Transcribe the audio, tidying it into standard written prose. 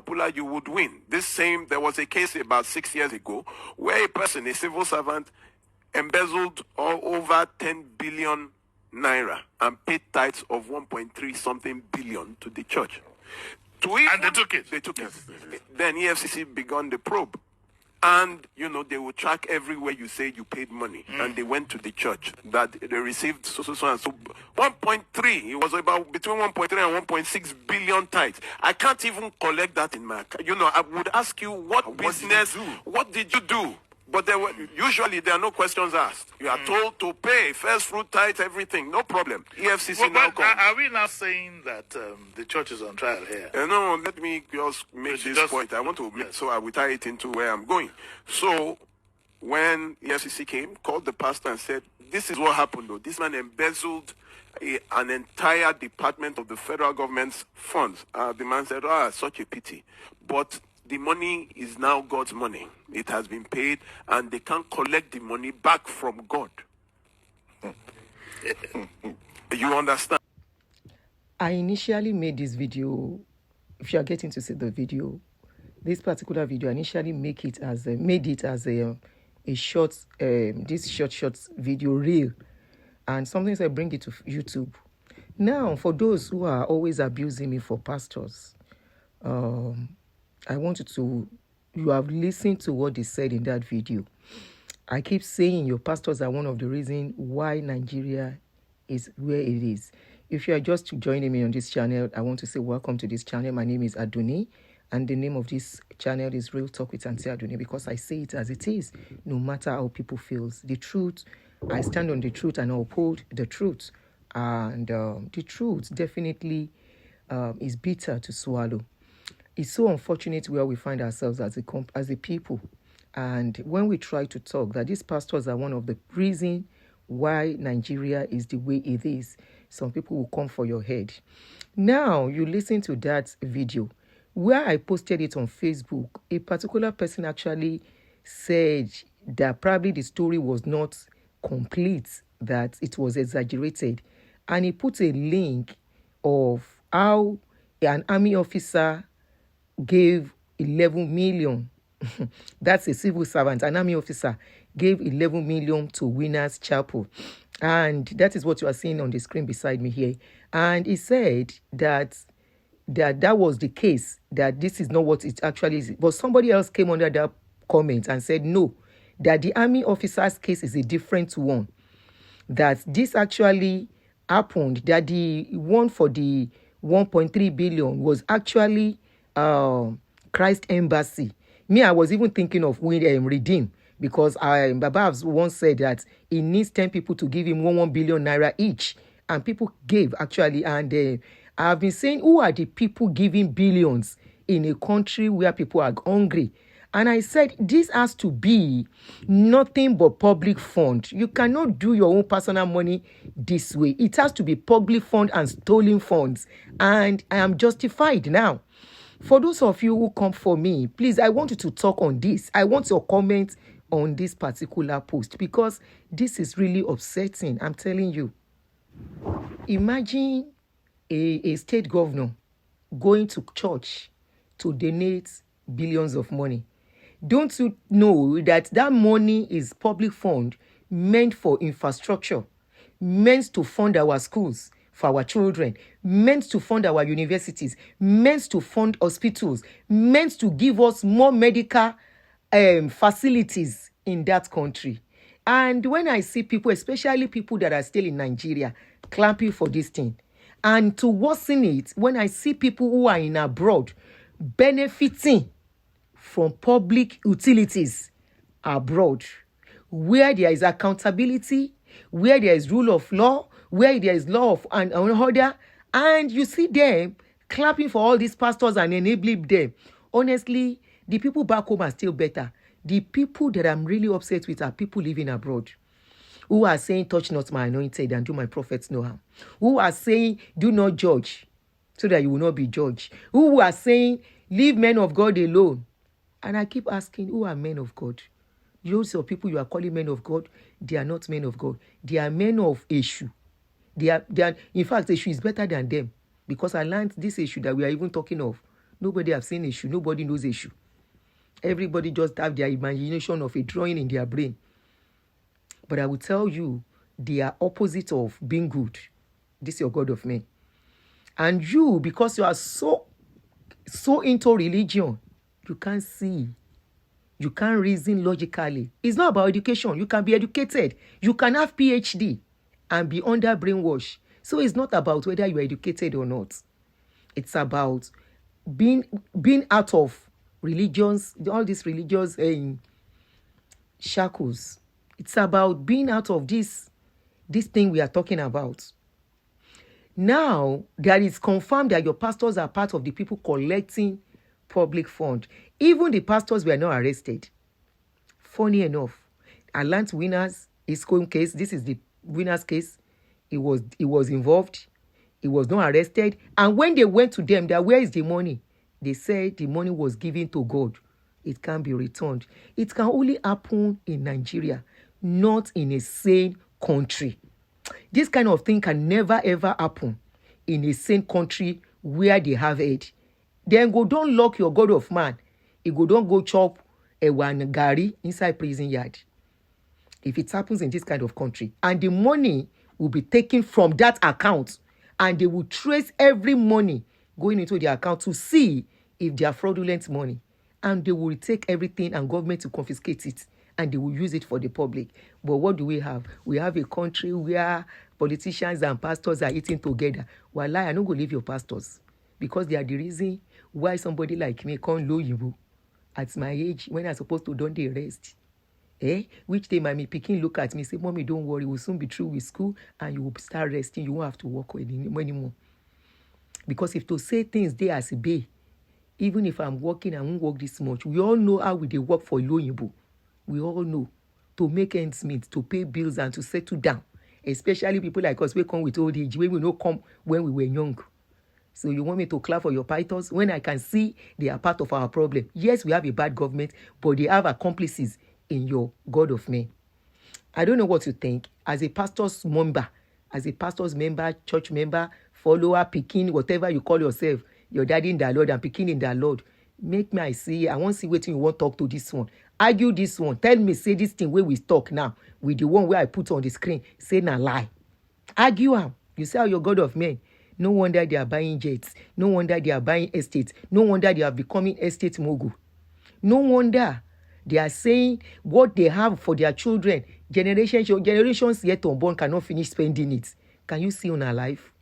popular, you would win. There was a case about 6 years ago where a person, a civil servant, embezzled over 10 billion naira and paid tithes of 1.3 something billion to the church. And they took it. They took it. Then EFCC began the probe. And, they will track everywhere you say you paid money. And they went to the church that they received so and so. 1.3, it was about between 1.3 and 1.6 billion tithes. I can't even collect that in my account. I would ask you, what did you do? But usually there are no questions asked. You are told to pay first fruit tithe, everything, no problem. EFCC now comes. Are we now saying that the church is on trial here? No, let me just make this point. I want to make, so I will tie it into where I'm going. So when EFCC came, called the pastor and said, "This is what happened, though. This man embezzled an entire department of the federal government's funds." The man said, such a pity. But the money is now God's money. It has been paid, and they can't collect the money back from God. You understand? I initially made this video. If you are getting to see the video, this particular video, I initially made it as a short, this short video reel, and something said bring it to YouTube. Now, for those who are always abusing me for pastors, I want you have listened to what they said in that video. I keep saying your pastors are one of the reasons why Nigeria is where it is. If you are just joining me on this channel, I want to say welcome to this channel. My name is Adoni, and the name of this channel is Real Talk with Auntie Adoni, because I say it as it is, no matter how people feel. The truth, I stand on the truth and I uphold the truth. And the truth definitely is bitter to swallow. It's so unfortunate where we find ourselves as a people. And when we try to talk that these pastors are one of the reasons why Nigeria is the way it is, some people will come for your head. Now, you listen to that video. Where I posted it on Facebook, a particular person actually said that probably the story was not complete, that it was exaggerated. And he put a link of how an army officer gave 11 million. That's a civil servant, an army officer, gave 11 million to Winners Chapel. And that is what you are seeing on the screen beside me here. And he said that was the case, that this is not what it actually is. But somebody else came under that comment and said, no, that the army officer's case is a different one. That this actually happened, that the one for the 1.3 billion was actually Christ Embassy. Me, I was even thinking of Redeem, because Baba has once said that he needs 10 people to give him 1 billion naira each. And people gave, actually. And I've been saying, who are the people giving billions in a country where people are hungry? And I said, this has to be nothing but public fund. You cannot do your own personal money this way. It has to be public fund and stolen funds. And I am justified now. For those of you who come for me, please, I want you to talk on this. I want your comment on this particular post, because this is really upsetting. I'm telling you. Imagine a state governor going to church to donate billions of money. Don't you know that money is public fund meant for infrastructure, meant to fund our schools for our children, meant to fund our universities, meant to fund hospitals, meant to give us more medical facilities in that country. And when I see people, especially people that are still in Nigeria, clamping for this thing, and to worsen it, when I see people who are in abroad benefiting from public utilities abroad, where there is accountability, where there is rule of law, where there is law of and order, and you see them clapping for all these pastors and enabling them. Honestly, the people back home are still better. The people that I'm really upset with are people living abroad, who are saying, touch not my anointed and do my prophets no harm. Who are saying, do not judge, so that you will not be judged. Who are saying, leave men of God alone. And I keep asking, who are men of God? Those are people you are calling men of God, they are not men of God. They are men of issue. They are, in fact, issue is better than them. Because I learned this issue that we are even talking of. Nobody have seen issue. Nobody knows issue. Everybody just have their imagination of a drawing in their brain. But I will tell you, they are opposite of being good. This is your God of men. And you, because you are so into religion, you can't see. You can't reason logically. It's not about education. You can be educated. You can have PhD and be under brainwash. So it's not about whether you are educated or not. It's about being out of religions, all these religious shackles. It's about being out of this thing we are talking about. Now, that is confirmed that your pastors are part of the people collecting public fund. Even the pastors were not arrested. Funny enough, Alant Winners, his own case, this is the Winners case. He was involved. He was not arrested. And when they went to them, that where is the money? They said the money was given to God. It can't be returned. It can only happen in Nigeria, not in a sane country. This kind of thing can never ever happen in a sane country where they have aid. Then go don't lock your God of man. You go don't go chop a one gari inside prison yard. If it happens in this kind of country, and the money will be taken from that account, and they will trace every money going into the account to see if they are fraudulent money, and they will take everything and government to confiscate it, and they will use it for the public. But what do we have? We have a country where politicians and pastors are eating together. Wallahi, I no go leave your pastors, because they are the reason why somebody like me can't know you at my age when I'm supposed to don't dey rest. Which day my picking look at me, say, Mommy, don't worry, we'll soon be through with school and you will start resting. You won't have to work anymore. Because if to say things they as a bay, even if I'm working, I won't work this much. We all know how they work for Loyibo. We all know to make ends meet, to pay bills and to settle down. Especially people like us, we come with old age, when we don't come when we were young. So you want me to clap for your pythons when I can see they are part of our problem? Yes, we have a bad government, but they have accomplices in your God of men. I don't know what you think. As a pastor's member, church member, follower, picking, whatever you call yourself, your daddy in the Lord and picking in the Lord, make me I want to see what you want to talk to this one. Argue this one. Tell me, say this thing where we talk now with the one where I put on the screen. Say na lie. Argue am. You say, your God of men. No wonder they are buying jets. No wonder they are buying estates. No wonder they are becoming estate mogul. No wonder they are saying what they have for their children. Generations yet unborn cannot finish spending it. Can you see on our life?